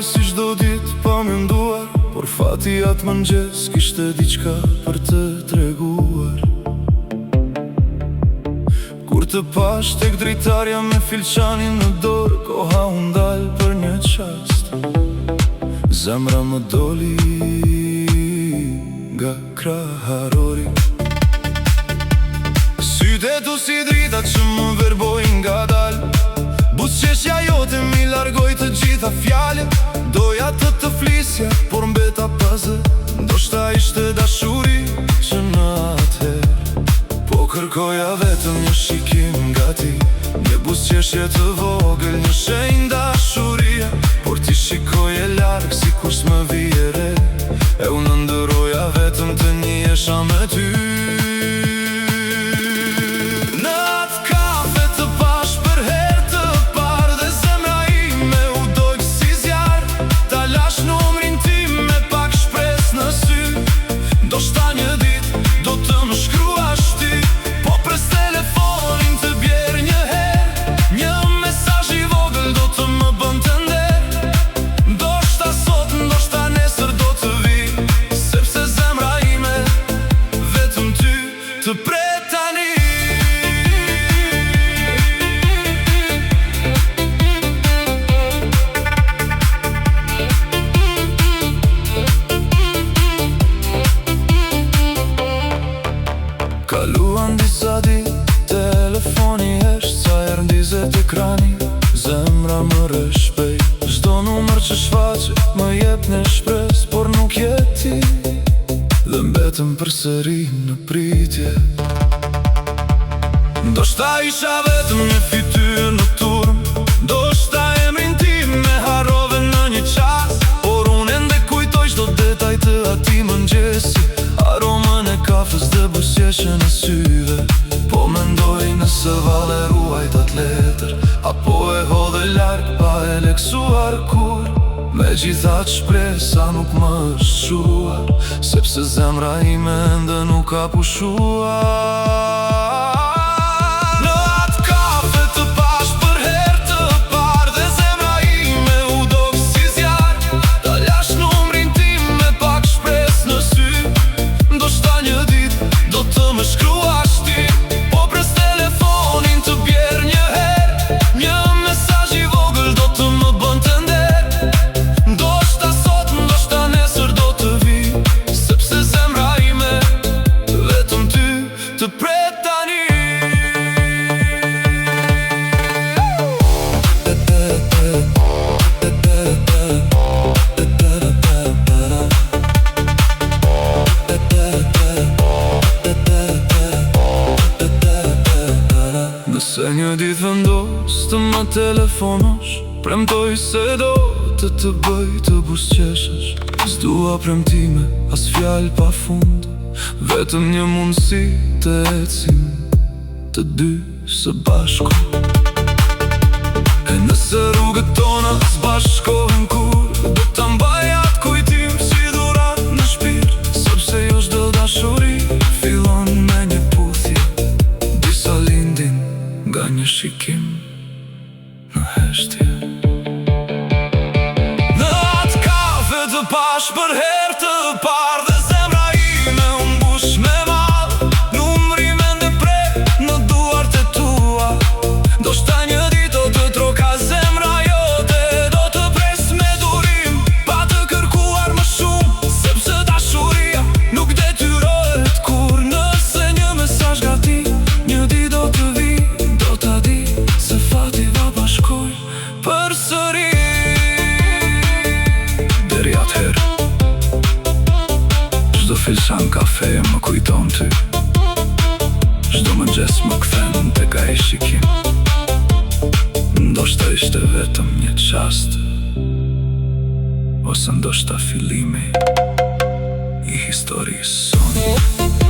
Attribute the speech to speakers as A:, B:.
A: grave si çdo ditë pa menduar, por fati atë mëngjes kishte diçka për të treguar. Kur të pash tek dritarja me filçanin në dorë, koha u ndal për një çast. Zemra më doli nga kraharori. Sytë tu si drita që më verbojnë nga dal. Buzëqeshja jote mi largoj të gjitha fjalët. Doja të flisja, por mbeta pazë. Ndoshta ishte dashuri që në atëherë po kërkoja vetëm një shikim nga ti. Një buzëqeshje të vogël, një shenjë dashurie, por ti shikoje larg sikur s'më vije re. E unë ndëroja vetëm të njiesha me ty. Kaluan disa ditë, telefoni hesht, sa herë ndizet ekrani, zemra më rreshpejt. Çdo numër që shfaqe më jep një shpres, por nuk je ti, dhe mbetëm përsëri në pritje. Ndoshta isha vetëm një fytyrë në turm, ndoshta emrin tim me harrove në një qas, por unë ende kujtoj çdo detaj të atij mëngjesi. Aromën e kafes dhe buzëqeshjen e syve. Po mendoj nëse valle ruajt atë letër, apo e hodhe larg pa e leksuar kur. Me gjithat shpresa nuk më shuar, sepse zemra ime ende nuk ka pushuar. Nëse një ditë vendos të më telefonosh, premtoj se do të bëj të buzëqeshësh. S'dua premtime, as fjalë pa fund, vetëm një mundësi të ecim të dy së bashku. E nëse rrugët tona s'bashkohen kur, do ta mbaj atë kujtim si dhurat në shpirt, sepse jo çdo dashuri fillon me një puthje. Disa lindin nga një shikim në heshtje. Në atë kafe të pash për herë të parë, dhe zemra ime u mbush me mall. Numri mende pre në duart e tua, ndoshta një ditë do të troka zemra jote. Do të pres me durim, pa të kërkuar më shumë, sepse dashuria nuk detyrohet kur. Nëse një mesazh gati, një ditë do të vi, do ta di se fati va bashkoj përsëri. Deri atëherë, çdo filçan kafe më kujton ty, çdo mëngjes më kthen tek ai shikim. Ndoshta ishte vetëm një çast, ose ndoshta fillimi i historisë sonë.